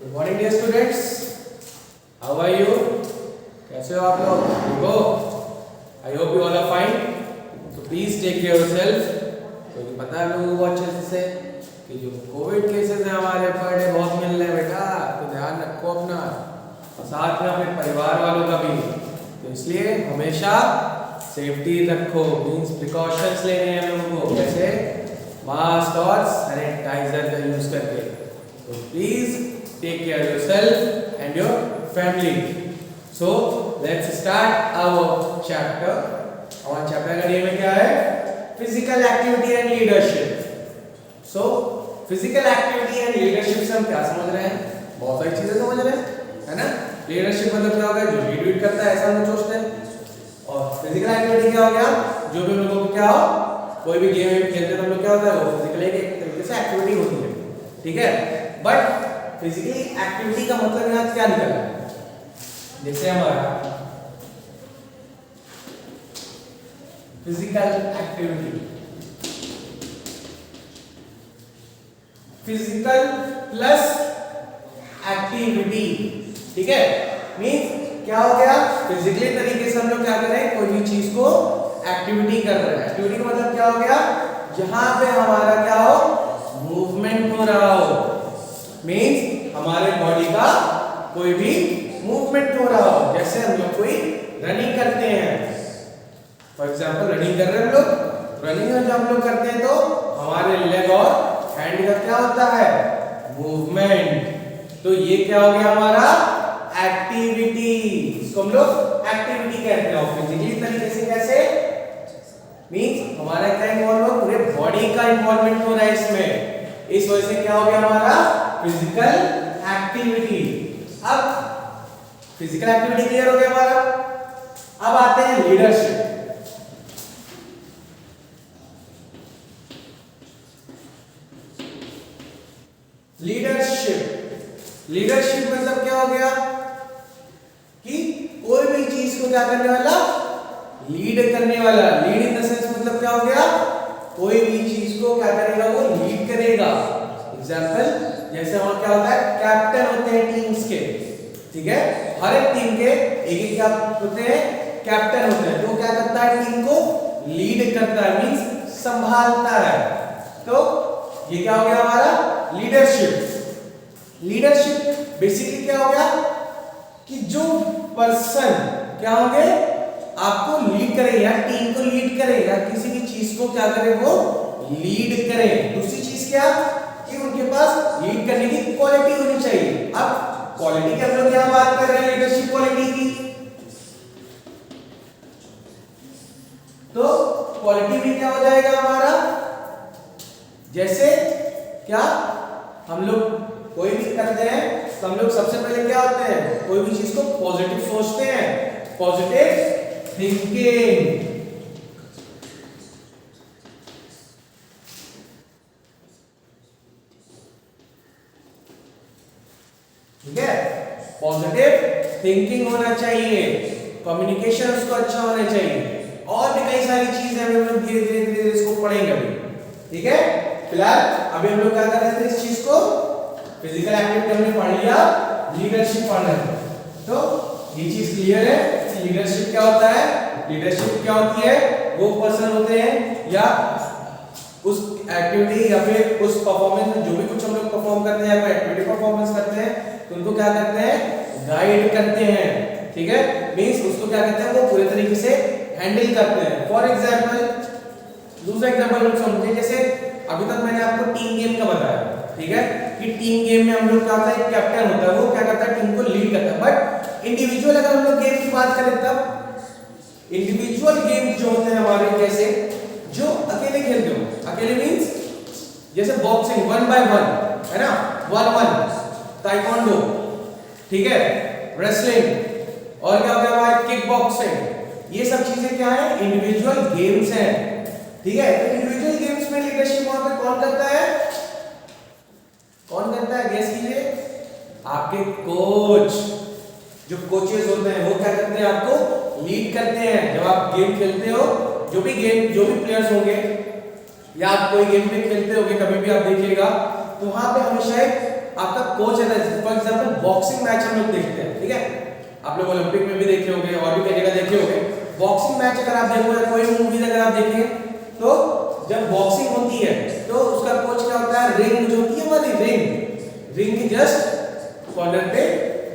Good morning dear students, how are you? कैसे हो आप लोग? ठीक हो? I hope you all are fine. तो प्लीज टेक केयर योरसेल्फ। क्योंकि पता है लोगों को अच्छे से कि जो कोविड केसेस हैं हमारे पर डे बहुत मिल रहे हैं बेटा, तो ध्यान रखो अपना और साथ में अपने परिवार वालों का भी। तो इसलिए हमेशा सेफ्टी रखो, मीन्स प्रिकॉशंस लेने हैं लोगों को, जैसे मास्क और सैनिटाइजर का यूज करके। तो please take care of yourself and your family. So let's start our chapter. Our chapter का name क्या है? Physical activity and leadership. So physical activity and leadership से हम क्या समझ रहे हैं? बहुत सारी चीजें समझ रहे हैं, है ना? Leadership मतलब क्या होगा? जो लीड करता है, ऐसा हम सोचते हैं। और physical activity क्या हो गया? जो भी हम लोगों को क्या हो, कोई भी गेम खेलते हैं तो हम लोग क्या होता है, वो फिजिकली एक तरीके से एक्टिविटी होती है, ठीक है? बट फिजिकली एक्टिविटी का मतलब यहाँ क्या निकला है? जैसे हमारा physical activity, physical plus activity, ठीक है? मीन्स क्या हो गया? फिजिकली तरीके से हम लोग क्या कर रहे हैं, कोई भी चीज को एक्टिविटी कर रहे हैं। एक्टिविटी का मतलब क्या हो गया? जहां पे हमारा क्या हो, मूवमेंट हो रहा हो, मीन्स हमारे बॉडी का कोई भी मूवमेंट हो रहा हो। जैसे हम लोग कोई रनिंग करते हैं, फॉर एग्जांपल रनिंग कर रहे हैं हम लोग, रनिंग में जब हम लोग करते हैं तो हमारे लेग और हैंड का क्या होता है, मूवमेंट। तो ये क्या हो गया हमारा एक्टिविटी, इसको हम लोग एक्टिविटी कहते हैं। फिजिकली तरीके से कैसे, मीन्स हमारा क्या इन्वॉल्व हो, पूरे बॉडी का इन्वॉल्वमेंट हो रहा है इसमें, इस वजह से क्या हो गया हमारा फिजिकल एक्टिविटी। अब फिजिकल एक्टिविटी क्लियर हो गया हमारा। अब आते हैं लीडरशिप। लीडरशिप मतलब क्या हो गया कि कोई भी चीज को क्या करने वाला, लीड करने वाला। लीड इन द सेंस मतलब क्या हो गया, कोई भी चीज को क्या करेगा, वो लीड करेगा। एग्जांपल जैसे वहां क्या होता है, कैप्टन होते हैं टीम्स के, ठीक है? हर एक टीम के एक एक क्या होते हैं, कैप्टन होते हैं। तो क्या करता है, टीम को लीड करता है, मींस संभालता है। तो ये क्या हो गया हमारा लीडरशिप। लीडरशिप बेसिकली क्या हो गया कि जो पर्सन क्या होंगे, आपको लीड करे या टीम को लीड करे या किसी भी चीज को क्या करे, वो लीड करे। दूसरी चीज क्या कि उनके पास लीड करने की क्वालिटी होनी चाहिए। अब क्वालिटी की हम लोग क्या बात कर रहे हैं, लीडरशिप क्वालिटी की। तो क्वालिटी भी क्या हो जाएगा हमारा, जैसे क्या हम लोग कोई भी करते हैं तो हम लोग सबसे पहले क्या होते हैं, कोई भी चीज को पॉजिटिव सोचते हैं, पॉजिटिव थिंकिंग, ठीक है? पॉजिटिव थिंकिंग होना चाहिए, कम्युनिकेशन उसको अच्छा होना चाहिए, और भी कई सारी चीजें हम लोग धीरे धीरे इसको पढ़ेंगे अभी, ठीक है? फिलहाल अभी हम लोग क्या कर रहे थे, इस चीज को फिजिकल एक्टिविटी हमने पढ़ लिया, लीडरशिप पढ़ रहे थे। तो ये चीज क्लियर है, लीडरशिप क्या होता है? लीडरशिप क्या होती है, वो पर्सन होते हैं या उस एक्टिविटी या फिर उस परफॉर्मेंस में जो भी कुछ हम लोग परफॉर्म करते हैं या एक्टिविटी परफॉर्मेंस करते हैं, तो उनको क्या करते हैं, गाइड करते हैं, ठीक है? मींस उसको क्या कहते हैं, वो पूरे तरीके से हैंडल करते हैं। फॉर एग्जांपल दूसरा एग्जांपल लोग समझे, जैसे अभी तक मैंने आपको टीम गेम का बताया, ठीक है? कि टीम गेम में हम लोग क्या होता है, कैप्टन होता है, वो क्या करता है, टीम को लीड करता है। बट इंडिविजुअल अगर हम लोग गेम की बात करें, तब इंडिविजुअल गेम जो होते हैं हमारे, जैसे जो अकेले खेलते हो, अकेले मींस जैसे बॉक्सिंग 1 by 1, है ना, 1-1, ताइक्वांडो, ठीक है, रेसलिंग, और क्या होता है हमारा किक बॉक्सिंग। ये सब चीजें क्या है, इंडिविजुअल गेम्स हैं, ठीक है? तो इंडिविजुअल गेम्स में लीडरशिप वहां पे कौन करता है, कौन करता है, गेस कीजिए? आपके कोच, जो कोचेस होते हैं वो क्या करते हैं, आपको लीड करते हैं। जब आप गेम खेलते हो, जो भी प्लेयर्स होंगे या आप कोई गेम में खेलते होगे, कभी भी आप देखिएगा तो वहां पे हमेशा एक आपका कोच रहता है। For for example boxing match हम लोग देखते हैं, ठीक है, आप लोग ओलंपिक में भी देखे होंगे और भी कई जगह देखे होंगे। बॉक्सिंग मैच अगर आप देखो या कोई मूवी अगर आप देखें तो जब बॉक्सिंग होती है तो उसका कोच क्या होता है, रिंग जो होती है हमारी रिंग के जस्ट कॉर्नर पे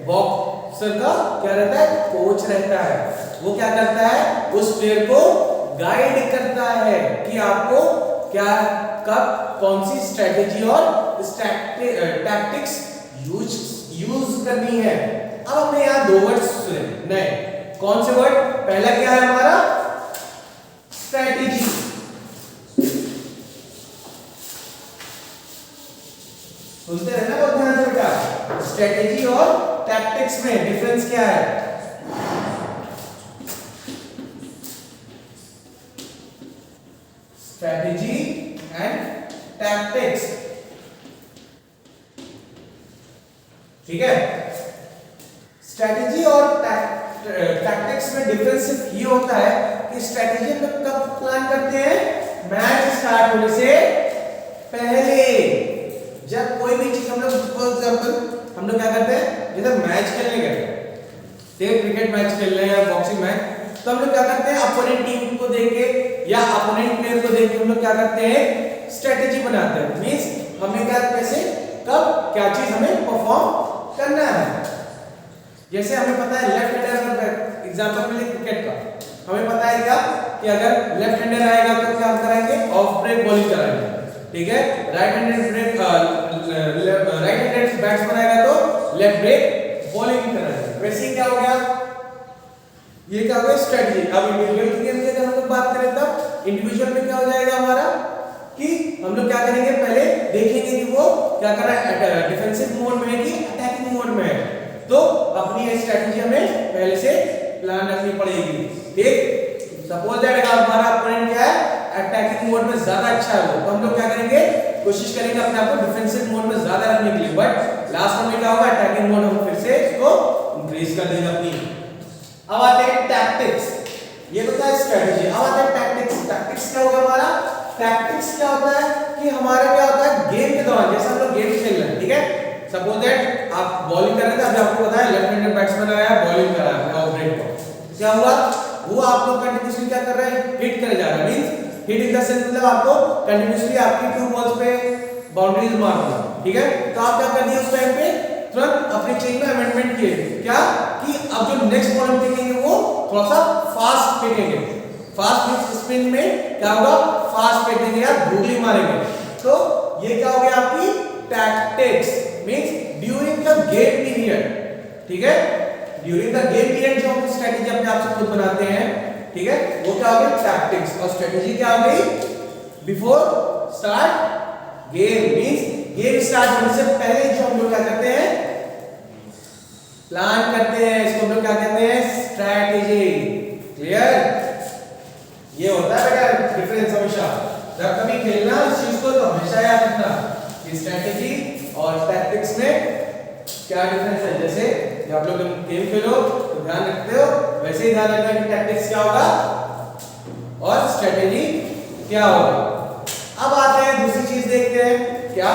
बॉक्सर का क्या रहता है, कोच रहता है। वो क्या करता है, उस प्लेयर को गाइड करता है कि आपको क्या कब कौन सी स्ट्रेटेजी और टैक्टिक्स यूज करनी है। अब हमने यहाँ दो वर्ड सुने नए, कौन से वर्ड, पहला क्या है हमारा स्ट्रेटेजी, सुनते रहना बहुत ध्यान से बेटा। स्ट्रेटेजी और टैक्टिक्स में डिफरेंस क्या है, स्ट्रेटेजी एंड टैक्टिक्स, ठीक है। स्ट्रेटेजी और टैक्टिक्स में डिफरेंस सिर्फ ये होता है कि स्ट्रेटेजी हम कब प्लान करते हैं, मैच स्टार्ट होने से पहले। जब कोई भी चीज हम लोग फॉर एग्जांपल हम लोग क्या करते हैं, जैसे मैच खेलने गए, जैसे क्रिकेट मैच खेल रहे हैं या बॉक्सिंग मैच, तो हम लोग क्या करते हैं, अपोनेंट टीम को देख के या अपोनेंट प्लेयर को देख के हम लोग क्या करते हैं, स्ट्रेटेजी बनाते हैं। मींस हमें क्या कैसे कब क्या चीज हमें परफॉर्म करना है। जैसे हमें पता है लेफ्ट हैंडर, एग्जांपल मिले क्रिकेट का, हमें पता है क्या कि अगर लेफ्ट हैंडर आएगा तो क्या हम कराएंगे, ऑफ ब्रेक बॉलिंग कराएंगे, ठीक है। राइट हैंडेड बैट्समैन आएगा तो लेफ्ट ब्रेक बॉलिंग कराएंगे। वैसे ही क्या हो गया, ये क्या हो गया स्ट्रेटजी। अब इंडिविजुअल गेम की अगर हम लोग बात करें तब इंडिविजुअल में क्या हो जाएगा हमारा कि हम लोग क्या करेंगे, पहले देखेंगे कि वो क्या कर रहा है, डिफेंसिव मोड में है कि अटैकिंग मोड में है, तो अपनी स्ट्रेटजी हमें पहले से प्लान रखनी पड़ेगी, ठीक। सपोज दैट हमारा अपोनेंट क्या है, अटैकिंग मोड में ज्यादा अच्छा है वो, तो हम लोग क्या करेंगे, कोशिश करेंगे अपने आप को डिफेंसिव मोड में ज्यादा रखने के लिए, बट लास्ट में क्या होगा, अटैकिंग मोड हम फिर से इसको इंक्रीज कर देंगे अपनी। अब आते हैं टैक्टिक्स, ये तो था स्ट्रेटजी। अब आते हैं टैक्टिक्स। टैक्टिक्स क्या होगा हमारा, टैक्टिक्स क्या होता है कि हमारा क्या होता है, गेम के दौरान जैसे हम लोग गेम खेल रहे हैं, ठीक है, सपोज दैट आप बॉलिंग कर रहे थे, अभी आपको पता है लेफ्ट हैंडेड बैट्समैन आया, बॉलिंग कर रहा है ऑफ ब्रेक पर, क्या हुआ, वो आपको कंटिन्यूअसली क्या कर रहा है, हिट करे जा रहा है। Means hit in the sense मतलब आपको कंटिन्यूअसली आपकी टू बॉल्स पे बाउंड्रीज मारना, ठीक है। तो आप क्या कर दिए उस टाइम पे, तुरंत अपने चेंज में अमेंडमेंट किए, क्या कि अब जो नेक्स्ट बॉल हम फेंकेंगे वो थोड़ा सा फास्ट फेंकेंगे। फास्ट स्पिन में क्या होगा, फास्ट फेंकेंगे या गूगली मारेंगे। तो ये क्या हो गया आपकी tactics, means during the game period, ठीक है, ड्यूरिंग द गेम पीरियड जो हम स्ट्रेटजी अपने आप से खुद बनाते हैं, ठीक है, वो क्या हो गई टैक्टिक्स। और स्ट्रेटजी क्या हो गई, before start game, means game start होने से पहले जो हम लोग क्या करते हैं, प्लान करते हैं, इसको हम लोग क्या कहते हैं, स्ट्रेटजी। क्लियर, ये होता है बेटा डिफरेंस हमेशा, जब कभी खेलना इस चीज को तो हमेशा याद रखना कि स्ट्रेटजी और टैक्टिक्स में क्या डिफरेंस है। जैसे जब आप लोग गेम खेलो तो ध्यान रखते हो, वैसे ही ध्यान रखना कि टैक्टिक्स क्या होगा और स्ट्रेटजी क्या होगा। अब आते हैं दूसरी चीज देखते हैं, क्या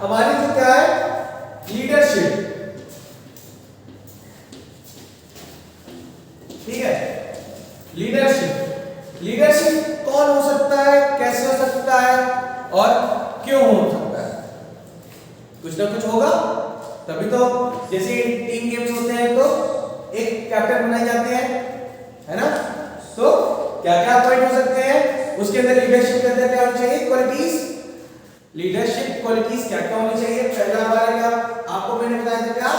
हमारी जो क्या है, लीडरशिप, ठीक है। लीडरशिप कौन हो सकता है, कैसे हो सकता है और क्यों हो सकता है, कुछ ना कुछ होगा तभी तो। जैसे टीम गेम्स होते हैं तो एक कैप्टन बनाए जाते हैं, है ना, तो क्या क्या पॉइंट हो सकते हैं उसके अंदर, लीडरशिप के अंदर क्या होनी चाहिए, क्वालिटीज, लीडरशिप क्वालिटीज क्या क्या होनी चाहिए। पहला हमारा क्या, आपको मैंने बताया था क्या,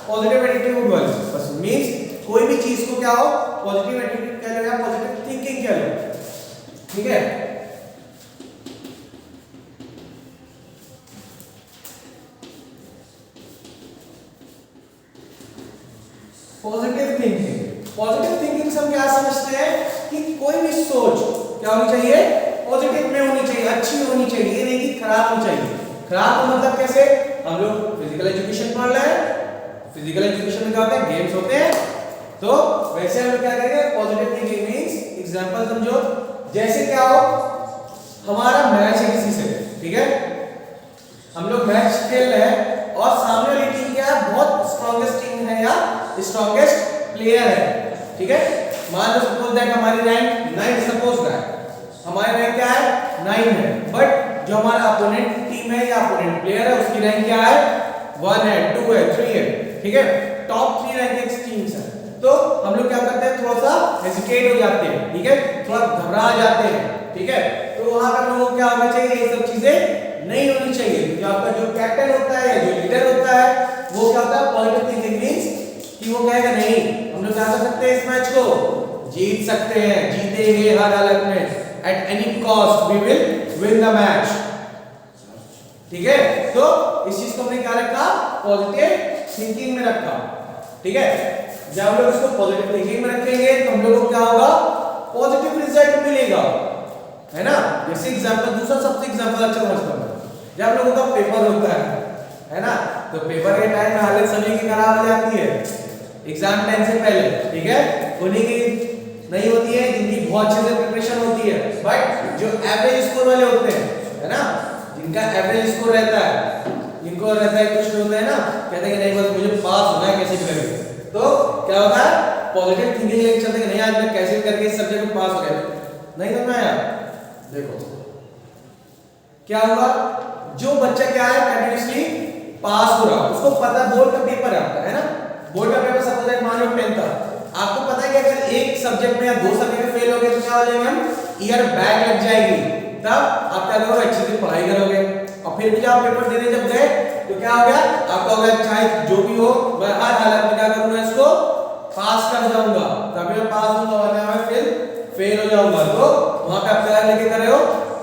पॉजिटिव एटीट्यूड वाली, बस मींस कोई भी चीज को क्या हो, पॉजिटिव एटीट्यूड कह लो या पॉजिटिव थिंकिंग कह लो, ठीक है। पॉजिटिव थिंकिंग से हम क्या समझते हैं कि कोई भी सोच क्या होनी चाहिए, पॉजिटिव में होनी चाहिए, अच्छी होनी चाहिए, ये नहीं कि खराब होनी चाहिए। खराब का मतलब कैसे, हम लोग फिजिकल एजुकेशन पढ़ रहे हैं, फिजिकल एजुकेशन में क्या होता है, गेम्स होते हैं, तो वैसे हम क्या करेंगे, पॉजिटिव थिंकिंग मींस एग्जांपल समझो, जैसे क्या हो, हमारा मैच है किसी से, ठीक है, हम लोग मैच खेल रहे हैं और सामने वाली टीम क्या है, बहुत ठीक है। मान लो सपोज दैट हमारी रैंक 9, सपोज दैट हमारी रैंक क्या है 9 है, बट जो हमारा अपोनेंट टीम है या अपोनेंट प्लेयर है उसकी रैंक क्या है 1 है, 2 है, 3 है, ठीक है। टॉप 3 रैंक टीम्स है, तो हम लोग क्या करते हैं थोड़ा सा हेजिटेट हो जाते हैं, ठीक है, थोड़ा घबरा जाते हैं, ठीक है। तो वहां पर लोगों को क्या होना चाहिए, ये सब चीजें नहीं होनी चाहिए। जो आपका जो कैप्टन होता है, जो लीडर होता है, वो क्या होता है पॉजिटिव थिंकिंग मींस कि वो कहेगा नहीं हम लोग क्या कर सकते हैं, इस मैच को जीत सकते हैं, जीतेंगे हर हालत में, at any cost we will win the match, ठीक है। तो इस चीज को हमने क्या रखा, पॉजिटिव थिंकिंग में रखा, ठीक है। जब हम लोग इसको पॉजिटिव थिंकिंग में रखेंगे तो हम लोगों को क्या होगा, पॉजिटिव रिजल्ट मिलेगा, है ना। जैसे एग्जांपल, दूसरा सबसे एग्जांपल अच्छा समझता हूं, जब हम लोगों का पेपर होता है ना, तो पेपर के टाइम में हालत सभी की खराब हो जाती है एग्जाम टाइम से पहले, ठीक है। उन्हीं की नहीं होती है जिनकी बहुत अच्छे से प्रिपरेशन होती है, बट जो एवरेज स्कोर वाले होते हैं, है ना, जिनका एवरेज स्कोर रहता है, जिनको रहता है कुछ होता है ना, कहते हैं कि नहीं बस मुझे पास होना है कैसे भी करके, तो क्या होता है पॉजिटिव थिंकिंग लेके चलते हैं कि नहीं आज मैं कैसे भी करके इस सब्जेक्ट में पास हो गया, नहीं समझ में आया। देखो क्या हुआ, जो बच्चा क्या है कंटिन्यूअसली पास हो रहा, उसको पता बोर्ड का पेपर है आपका, है ना, बोर्ड का पेपर सपोज दैट मान लो 10 था, आपको पता है कि अगर एक सब्जेक्ट में या 2 सब्जेक्ट में फेल हो गए तो क्या हो जाएंगे हम, ईयर बैक लग जाएगी, तब आप क्या करोगे, अच्छे से पढ़ाई करोगे, और फिर भी जब आप पेपर देने जब गए तो क्या हो गया आपका, हो गया चाहे जो भी हो मैं हर हालत में क्या करूंगा, इसको पास कर जाऊंगा, तभी मैं पास होऊंगा, वरना मैं फिर फेल हो जाऊंगा। तो वहां पे आप क्या लेके कर रहे हो,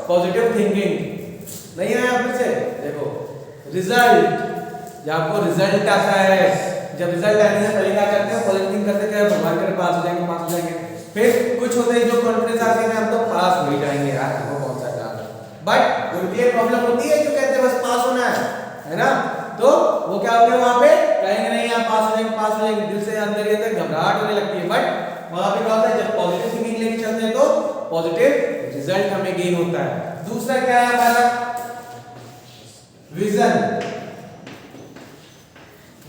पॉजिटिव थिंकिंग। नहीं है आप से देखो रिजल्ट, जब आपको रिजल्ट आता है, जब रिजल्ट आने से पहले क्या करते हैं, पॉजिटिव थिंकिंग करते हैं भगवान करे पास हो जाएंगे, पास हो जाएंगे, फिर कुछ होते हैं जो कॉन्फिडेंस आते हैं हम तो पास हो ही जाएंगे यार, हमको कौन सा काम है, बट उनकी एक प्रॉब्लम होती है जो कहते हैं बस पास होना है ना, तो वो क्या होते हैं वहां पे कहेंगे नहीं आप पास हो जाएंगे, पास हो जाएंगे, दिल से अंदर ये तक घबराहट होने लगती है, बट वहां पे क्या होता है जब पॉजिटिव थिंकिंग लेके चलते हैं तो पॉजिटिव रिजल्ट हमें गेन होता है। दूसरा क्या है हमारा, विजन।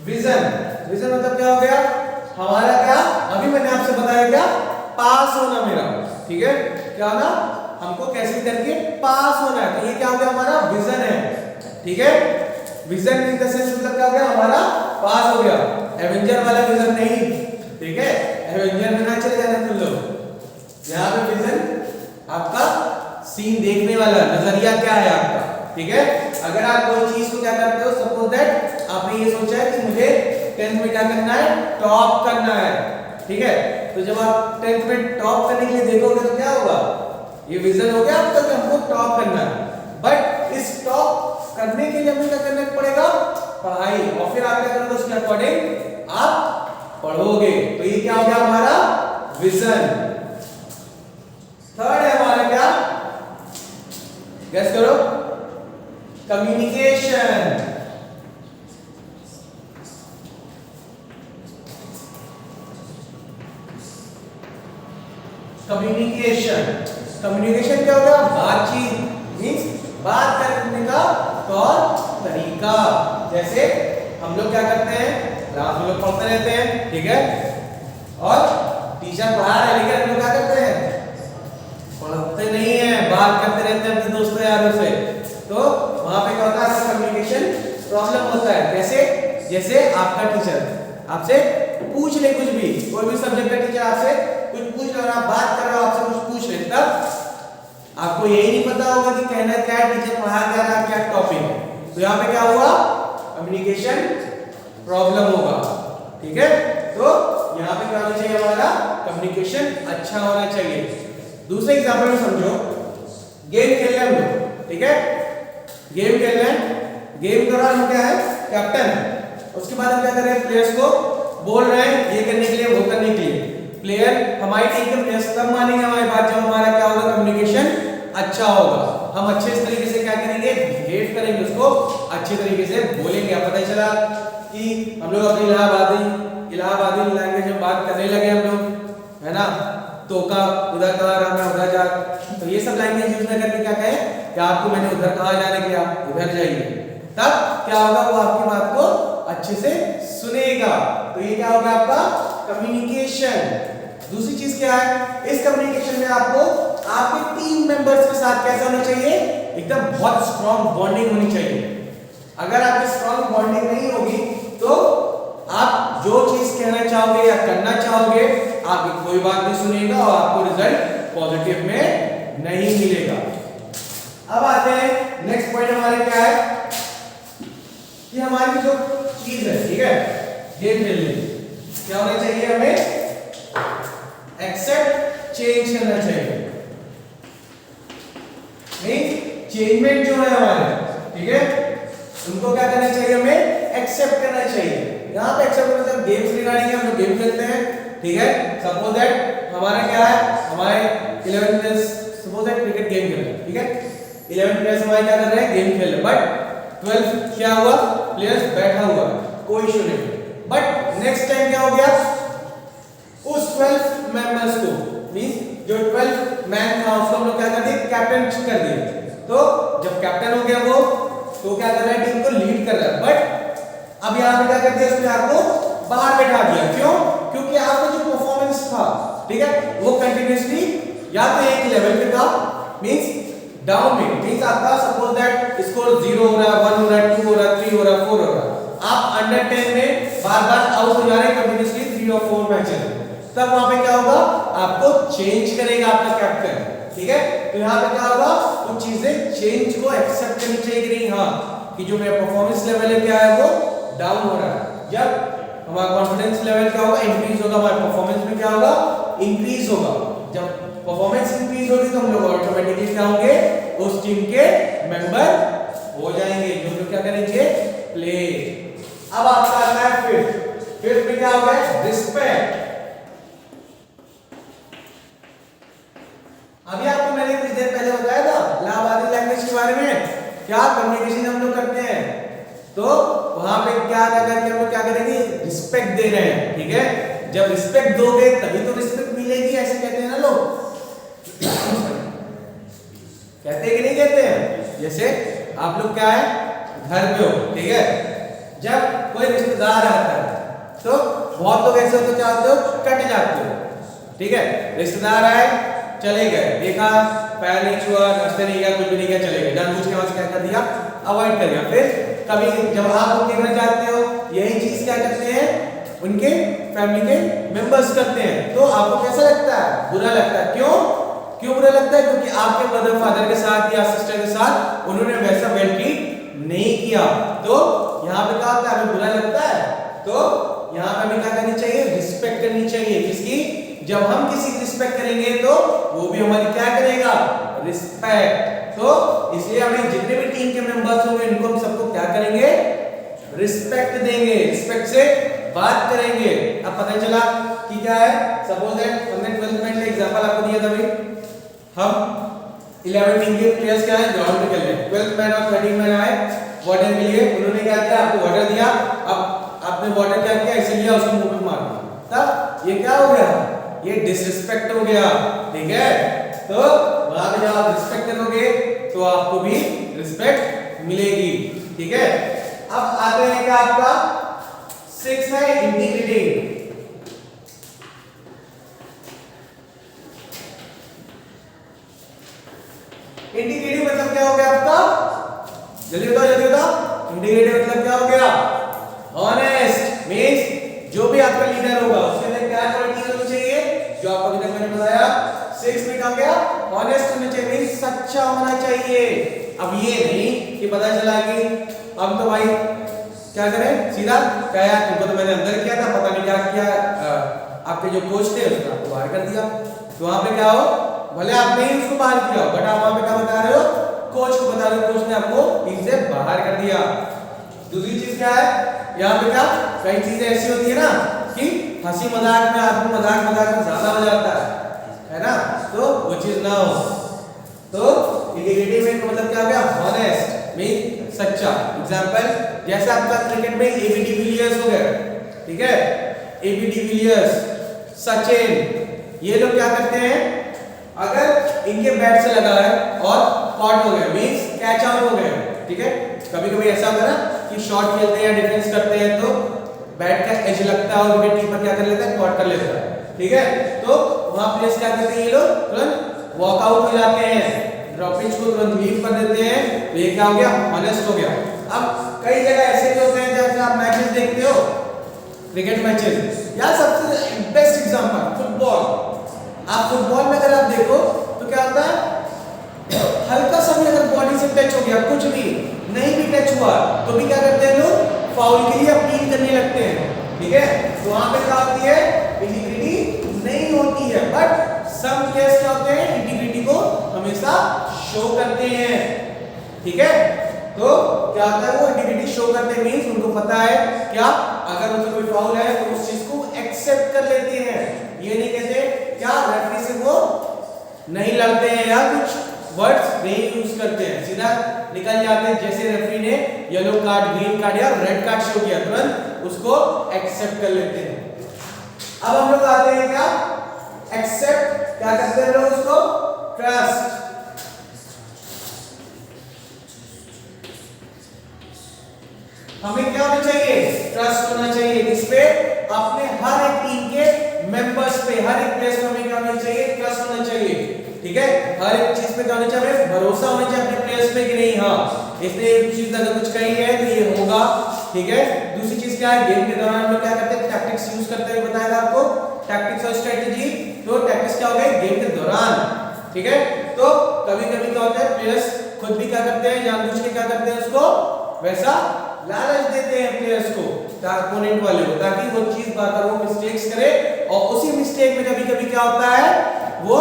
विजन, विजन मतलब क्या हो गया हमारा, क्या अभी मैंने आपसे बताया क्या, पास होना मेरा, ठीक है, क्या ना हमको कैसे करके पास होना है, तो ये क्या हो गया हमारा विजन है, ठीक है। विजन इन द सेंस मतलब क्या हो गया हमारा पास हो गया, एवेंजर वाला विजन नहीं, ठीक है, एवेंजर में ना चले जाना तुम लोग, यहाँ पे विजन आपका सीन देखने वाला नजरिया क्या है आपका, ठीक है। अगर आप कोई चीज को क्या करते हो, सपोज दैट आपने ये सोचा है कि मुझे 10th में क्या करना है, टॉप करना है, ठीक है, तो जब आप 10th में टॉप करने के लिए देखोगे तो क्या होगा, ये विजन हो गया आपका कि हमको टॉप करना है, बट इस टॉप करने के लिए हमें क्या करना पड़ेगा, पढ़ाई, और फिर आप क्या करोगे उसके अकॉर्डिंग आप पढ़ोगे, तो ये क्या हो गया हमारा विजन। थर्ड है हमारा क्या, गेस करो, कम्युनिकेशन। कम्युनिकेशन, कम्युनिकेशन क्या होगा, बातचीत मींस बात करने का तौर तरीका। जैसे हम लोग क्या करते हैं, क्लास में लोग पढ़ते रहते हैं, ठीक है, और टीचर पढ़ा रहे हैं लेकिन हम लोग क्या करते हैं, पढ़ते नहीं है, बात करते रहते हैं अपने दोस्तों यारों से, तो वहां पे क्या होता है, कम्युनिकेशन प्रॉब्लम होता है। कैसे, जैसे आपका टीचर आपसे पूछ ले कुछ भी, कोई भी सब्जेक्ट का टीचर आपसे कुछ पूछ रहा है, आप बात कर रहे हो, आपसे कुछ पूछ ले, तब आपको यही नहीं पता होगा कि कहना क्या है, टीचर पढ़ा क्या रहा है, क्या टॉपिक है, तो यहाँ पे क्या हुआ, कम्युनिकेशन प्रॉब्लम होगा, ठीक है। तो यहाँ पे क्या होना चाहिए, हमारा कम्युनिकेशन अच्छा होना चाहिए। दूसरे एग्जांपल में समझो, गेम खेल रहे हैं हम लोग, ठीक है, गेम खेल रहे हैं, गेम के दौरान क्या है कैप्टन, उसके बाद हम क्या कर रहे हैं, प्लेयर्स को बोल रहे हैं ये करने के लिए वो करने के लिए, प्लेयर हमारी टीम के प्लेयर्स तब मानेंगे हमारी बात जब हमारा क्या होगा, कम्युनिकेशन अच्छा होगा, हम अच्छे तरीके से क्या करेंगे, बिहेव करेंगे, उसको अच्छे तरीके से बोलेंगे। अब पता चला कि हम लोग अपनी इलाहाबादी लैंग्वेज में बात करने लगे हम लोग, है ना, तो का उधर कहा रहा मैं उधर जा, तो ये सब लैंग्वेज यूज न करके क्या कहें कि आपको मैंने उधर कहा जाने के लिए आप उधर जाइए, तब क्या होगा, वो आपकी बात को अच्छे से सुनेगा, तो ये क्या होगा आपका कम्युनिकेशन, दूसरी चीज क्या है, इस कम्युनिकेशन में आपको आपके टीम मेंबर्स के साथ कैसा होना चाहिए, एकदम बहुत स्ट्रांग बॉन्डिंग होनी चाहिए। अगर आपकी स्ट्रांग बॉन्डिंग नहीं होगी तो आप जो चीज कहना चाहोगे या करना चाहोगे आपकी कोई बात नहीं सुनेगा और आपको रिजल्ट पॉजिटिव में नहीं मिलेगा। अब आते हैं नेक्स्ट पॉइंट हमारे क्या है कि हमारी जो चीज है, ठीक है, गेम खेलने क्या होना चाहिए, हमें एक्सेप्ट चेंज करना चाहिए। मींस चेंजमेंट जो है हमारे, ठीक है, उनको क्या करना चाहिए, हमें एक्सेप्ट करना चाहिए। यहाँ पे एक्सेप्ट मतलब गेम्स रिगार्डिंग हम लोग गेम खेलते हैं, ठीक है। सपोज दैट हमारा क्या है, हमारे 11 players suppose that cricket game खेल रहे हैं, ठीक है, 11 प्लेयर्स हमारे क्या कर रहे हैं, गेम खेल रहे हैं, बट 12 क्या हुआ, प्लेयर्स बैठा हुआ है, कोई इशू नहीं। बट नेक्स्ट टाइम क्या हो गया, उस 12 मेंबर्स को मींस जो 12 मैन था उसको हम लोग क्या कर दिए, कैप्टन कर दिए। तो जब कैप्टन हो गया वो तो क्या कर रहा है, टीम को लीड कर रहा है, बट अब यहां पे क्या कर दिया, उसने आपको बाहर बैठा दिया। क्यों? क्योंकि आपका जो परफॉर्मेंस था, ठीक है, वो कंटिन्यूअसली या तो एक लेवल पे था, मींस डाउन में, मींस आपका सपोज दैट स्कोर 0 हो रहा है, 1 हो रहा है, 2 हो रहा है, 3 हो रहा है, 4 हो रहा है, आप अंडर 10 में बार-बार आउट हो जा रहे हैं कंटिन्यूअसली 3 और 4 मैचेस, तब वहां पे क्या होगा, आपको चेंज करेगा आपका कैप्टन, ठीक है। तो यहां पे क्या होगा, कुछ चीजें चेंज को एक्सेप्ट करनी चाहिए कि नहीं, हां, कि जो मेरा परफॉर्मेंस लेवल है क्या है, वो डाउन हो रहा है। जब हमारा कॉन्फिडेंस लेवल क्या होगा, इंक्रीज होगा, हमारा परफॉर्मेंस में क्या होगा, इंक्रीज होगा। जब परफॉर्मेंस इंक्रीज होगी तो हम लोग ऑटोमेटिकली क्या होंगे, उस टीम के मेंबर हो जाएंगे, जो लोग क्या करेंगे, प्ले। अब आपका आता है फिफ्थ में क्या होगा, रिस्पेक्ट। अभी आपको मैंने कुछ देर पहले बताया था इलाहाबादी लैंग्वेज के बारे में, क्या कम्युनिकेशन हम लोग करते हैं, तो वहां पे क्या करके हम लोग क्या करेंगे, रिस्पेक्ट दे रहे हैं, ठीक है। जब रिस्पेक्ट दोगे तभी तो रिस्पेक्ट मिलेगी, ऐसे कहते हैं ना लोग, कहते हैं कि नहीं कहते हैं। जैसे आप लोग क्या है, घर पे हो, ठीक है, जब कोई रिश्तेदार आता है तो बहुत लोग ऐसे होते चाहते हो कट जाते हो, ठीक है। रिश्तेदार आए, चले गए, देखा पैर नहीं छुआ, रास्ते नहीं गया, कुछ भी नहीं किया, चले गए, जानबूझ के वहां से क्या कर दिया, अवॉइड कर दिया। फिर कभी जब आप उनके घर जाते हो, यही चीज क्या करते हैं उनके फैमिली के मेंबर्स करते हैं, तो आपको कैसा लगता है, बुरा लगता है। क्यों बुरा लगता है, क्योंकि आपके मदर फादर के साथ या सिस्टर के साथ उन्होंने वैसा वेल ट्रीट नहीं किया, तो यहाँ पे क्या होता है, हमें बुरा लगता है। तो यहाँ पे हमें क्या करनी चाहिए, रिस्पेक्ट करनी चाहिए। किसकी? जब हम किसी की रिस्पेक्ट करेंगे तो वो भी हमारी क्या करेगा, रिस्पेक्ट। तो इसलिए हमें जितने भी टीम के मेंबर्स होंगे इनको हम सबको क्या करेंगे, रिस्पेक्ट देंगे, रिस्पेक्ट से बात करेंगे। अब पता चला कि क्या है, सपोज दैट हमने 12th मैच का एग्जांपल आपको दिया था भाई, हम 11 टीम के प्लेयर्स क्या है, ग्राउंड पे खेल रहे हैं, 12th मैन और 13th मैन आए वाटर के लिए, उन्होंने क्या किया, आपको वाटर दिया, अब आपने वाटर क्या किया, ऐसे लिया, उसको मुंह पे मार दिया, तब ये क्या हो गया, ये डिसरिस्पेक्ट हो गया, ठीक है। तो वहां पे जब आप रिस्पेक्ट करोगे तो आपको भी रिस्पेक्ट मिलेगी, ठीक है। अब आते हैं क्या, आपका 6 है इंटीग्रिटी। इंटीग्रिटी मतलब क्या हो गया आपका, जल्दी बताओ जल्दी बताओ, इंटीग्रिटी मतलब क्या हो गया, ऑनेस्ट। मींस जो भी आपका लीडर होगा उसके अंदर क्या क्वालिटी होनी चाहिए, जो आपको अभी तक मैंने बताया 6 में क्या गया, ऑनेस्ट होना चाहिए, मींस सच्चा होना चाहिए। अब ये नहीं कि पता चला कि हम तो भाई क्या करें, सीधा क्या यार तुमको तो मैंने अंदर किया था, पता नहीं क्या किया, आपके जो कोच थे उसने आपको बाहर कर दिया। तो वहां पे क्या हो, भले आपने ही उसको बाहर किया बट आप वहां पे क्या बता रहे हो, कोच को बता रहे हो, कोच ने आपको टीम से बाहर कर दिया। दूसरी चीज क्या है, यहाँ पे क्या कई चीजें ऐसी होती है ना कि हंसी मजाक में आदमी मजाक में ज्यादा हो जाता है ना, तो वो चीज ना हो। तो इंटीग्रिटी में मतलब क्या हो गया, ऑनेस्ट मीन सच्चा। एग्जांपल जैसे आपका क्रिकेट में एबी डिविलियर्स हो गए, ठीक है, एबी डिविलियर्स, सचिन, ये लोग क्या करते हैं, अगर इनके बैट से लगा है और कॉट हो गया मींस कैच आउट हो गए, ठीक है। कभी कभी ऐसा होता है ना कि शॉट खेलते हैं या डिफेंस करते हैं तो बैट का एज लगता है और विकेट कीपर क्या कर लेता है, कॉट कर लेता है। ठीक है, तो वहां प्लेयर्स क्या करते हैं, ये लोग तुरंत वॉकआउट हो जाते हैं, ड्रॉपिंग को तुरंत लीव कर देते हैं। तो ये क्या हो गया, ऑनेस्ट हो गया। अब कई जगह ऐसे भी होते हैं जब आप मैचेस देखते हो, क्रिकेट मैचेस, या सबसे बेस्ट एग्जांपल फुटबॉल। आप फुटबॉल में अगर आप देखो तो क्या होता है, हल्का सा भी अगर बॉडी से टच हो गया, कुछ भी नहीं भी टच हुआ, तो भी क्या करते हैं लोग, फाउल के लिए अपील करने लगते हैं। ठीक है, तो वहां पे क्या होती है, इंटीग्रिटी नहीं होती है, बट सम प्लेयर्स क्या होते हैं, इंटीग्रिटी को हमेशा शो करते हैं। ठीक है, तो क्या होता है, वो इंटीग्रिटी शो करते मींस उनको पता है क्या, अगर उनसे कोई फाउल है तो उस चीज को एक्सेप्ट कर लेते हैं। ये नहीं कहते क्या रेफरी से वो नहीं लड़ते हैं या कुछ वर्ड्स नहीं यूज करते हैं, सीधा निकल जाते हैं। जैसे रेफरी ने येलो कार्ड, ग्रीन कार्ड या रेड कार्ड शो किया, तुरंत उसको एक्सेप्ट कर लेते हैं। अब हम लोग आते हैं क्या, एक्सेप्ट क्या करते हैं लोग, उसको ट्रस्ट। हमें क्या होना चाहिए, ट्रस्ट होना चाहिए, इस पे अपने हर एक टीम के मेंबर्स पे, हर एक प्लेयर पे हमें क्या होना चाहिए, ट्रस्ट होना चाहिए। ठीक है, हर एक चीज पे क्या होना चाहिए, भरोसा होना चाहिए अपने प्लेयर्स पे कि नहीं, हाँ इसने एक चीज अगर कुछ कही है तो ये होगा। ठीक है, दूसरी चीज क्या है, गेम के दौरान हम लोग क्या करते हैं, टैक्टिक्स यूज करते हैं, बताया था आपको, टैक्टिक्स और स्ट्रेटजी। तो टैक्टिक्स क्या हो गए, गेम के दौरान। ठीक है, तो कभी कभी क्या होता है, प्लेयर्स खुद भी क्या करते हैं, जानबूझ के क्या करते हैं, उसको वैसा लालच देते हैं प्लेयर्स को, अपोनेंट वाले को, ताकि वो चीज बार-बार वो मिस्टेक्स करे, और उसी मिस्टेक में कभी-कभी क्या होता है, वो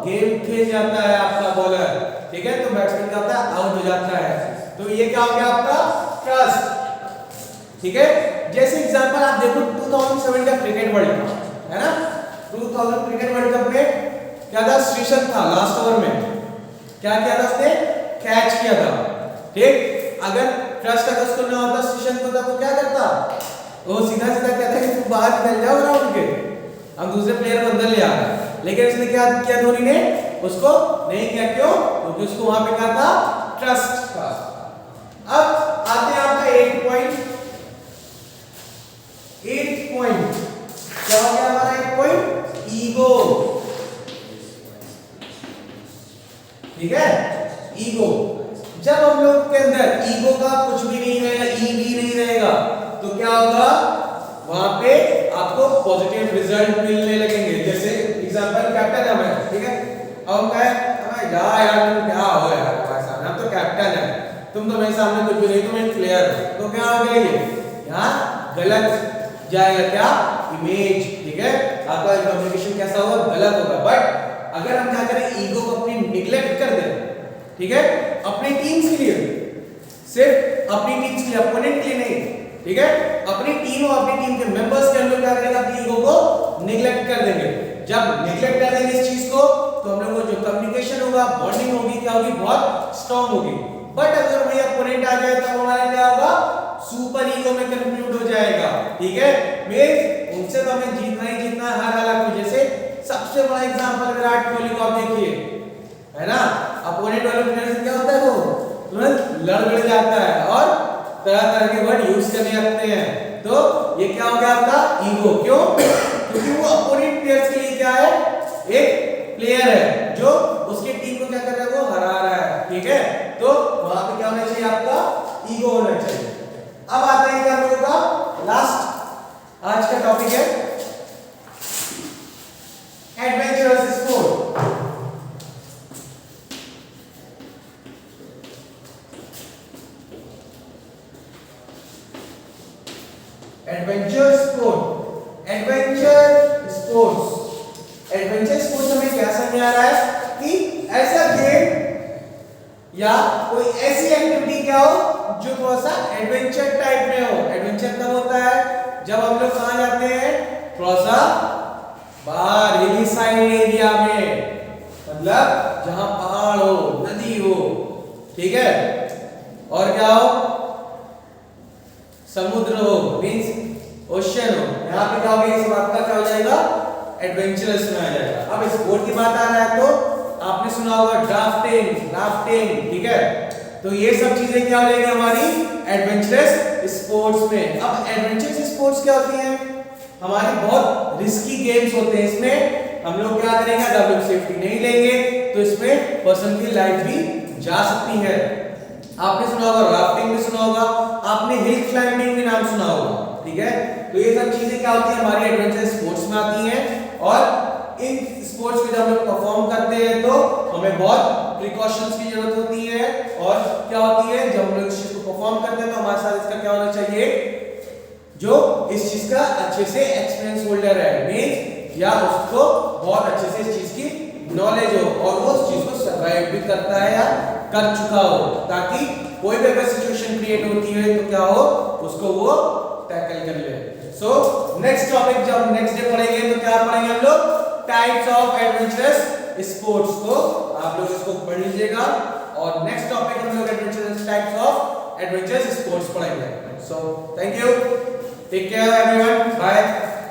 गेम खेल जाता है आपका बॉलर। ठीक है, तो बैट्समैन क्या होता है, आउट हो जाता है। तो ये क्या हो गया आपका ट्रस्ट। ठीक है, जैसे एग्जांपल आप देखो 2007 का क्रिकेट वर्ल्ड कप है ना, 2000 क्रिकेट वर्ल्ड कप में क्या था, श्रीसंत था लास्ट ओवर में, क्या किया था उसने, कैच किया था। ठीक, अगर ट्रस्ट अगर उसको ना होता, श्रीसंत होता, तो क्या करता, वो सीधा सीधा कहता कि तुम बाहर निकल जाओ ग्राउंड के, हम दूसरे प्लेयर को अंदर ले आ रहे हैं। लेकिन उसने क्या किया, धोनी ने उसको नहीं किया, क्यों, क्योंकि उसको वहां पे क्या था, ट्रस्ट था। अब आते हैं आपका 8 पॉइंट। 8 पॉइंट क्या हो गया हमारा 8 पॉइंट, ईगो। ठीक है, ईगो, जब हम लोग के अंदर ईगो का कुछ भी नहीं रहेगा, ई भी नहीं रहेगा, तो क्या होगा, वहां पे आपको पॉजिटिव रिजल्ट मिलने लगेंगे। जैसे एग्जांपल कैप्टन है मैं, ठीक है, अब हम कहें हमें यार तुम क्या हो यार, हमारे सामने हम तो कैप्टन है, तुम तो मेरे सामने कुछ भी नहीं, तुम एक प्लेयर हो, तो क्या हो गया, ये यहाँ गलत जाएगा, क्या, इमेज। ठीक है, आपका कम्युनिकेशन कैसा होगा, गलत होगा। बट अगर हम क्या करें, ईगो को अपनी निग्लेक्ट कर दें, ठीक है, अपनी टीम्स के लिए, सिर्फ अपनी टीम्स के लिए, अपोनेंट के लिए नहीं, ठीक है, अपनी टीम और अपनी टीम के मेंबर्स के अंदर क्या करेगा, अपनी ईगो को निग्लेक्ट कर देंगे। जब निग्लेक्ट कर देंगे इस चीज को, तो हम लोगों को जो कम्युनिकेशन होगा, बॉन्डिंग होगी, क्या होगी, बहुत स्ट्रांग होगी। बट अगर भाई अपोनेंट आ जाए, तो हमारा क्या होगा, सुपर ईगो में कंक्लूड हो जाएगा। ठीक है, मींस उनसे तो हमें जीतना ही जीतना हर हालत में। जैसे सबसे बड़ा एग्जांपल विराट कोहली को आप देखिए, है ना, अपोनेंट वाले प्लेयर से क्या होता है, वो तुरंत लड़ जाता है और तरह-तरह के वर्ड यूज करने लगते हैं। तो ये क्या हो गया आपका, ईगो। क्यों, क्योंकि वो अपोनेंट प्लेयर्स के लिए क्या है, एक प्लेयर है जो उसकी टीम को क्या कर रहा है, वो हरा रहा है। ठीक है, तो वहां पे क्या होना चाहिए, आपका ईगो होना चाहिए। अब आते हैं क्या हम लोगों का लास्ट आज का टॉपिक है adventurous sport. Adventure sport, adventure sports, adventure sports हमें क्या समझ आ रहा है कि ऐसा गेम या कोई ऐसी एक्टिविटी क्या हो जो थोड़ा सा एडवेंचर टाइप में हो। एडवेंचर कब होता है, जब हम लोग कहां जाते हैं, थोड़ा सा बाहर हिली साइड एरिया में, मतलब जहां पहाड़ हो, नदी हो, ठीक है, और क्या हो, समुद्र हो, मींस ओशन हो, यहाँ पे क्या होगा, इस बात का क्या हो जाएगा, एडवेंचरस में आ जाएगा। अब स्पोर्ट की बात आ रहा है तो आपने सुना होगा राफ्टिंग, ठीक है, तो ये सब चीजें क्या हो जाएगी हमारी एडवेंचरस स्पोर्ट्स में। अब एडवेंचरस स्पोर्ट्स क्या होती हैं, हमारी बहुत रिस्की गेम्स होते हैं, इसमें हम लोग क्या करेंगे, अगर हम लोग सेफ्टी नहीं लेंगे तो इसमें पर्सन की लाइफ भी जा सकती है। आपने सुना होगा राफ्टिंग भी सुना होगा, आपने हिल क्लाइंबिंग भी नाम सुना होगा, ठीक है। तो ये सब चीजें क्या होती है, हमारी एडवेंचर स्पोर्ट्स में आती हैं, और इन स्पोर्ट्स में जब हम लोग परफॉर्म करते हैं तो हमें बहुत प्रिकॉशंस की जरूरत होती है, और क्या होती है, जब हम लोग इस चीज को परफॉर्म करते हैं तो हमारे साथ इसका क्या होना चाहिए, जो इस चीज का अच्छे से एक्सपीरियंस होल्डर है, मींस या उसको बहुत अच्छे से इस चीज की नॉलेज हो और वो उस चीज को सर्वाइव भी करता है या कर चुका हो, ताकि कोई भी अगर सिचुएशन क्रिएट होती है तो क्या हो, उसको वो टैकल कर ले। सो नेक्स्ट टॉपिक जब नेक्स्ट डे पढ़ेंगे तो क्या पढ़ेंगे हम लोग, टाइप्स ऑफ एडवेंचरस स्पोर्ट्स। तो आप लोग इसको पढ़ लीजिएगा, और नेक्स्ट टॉपिक हम लोग adventurous types of adventurous sports पढ़ेंगे। So thank you, take care everyone, bye.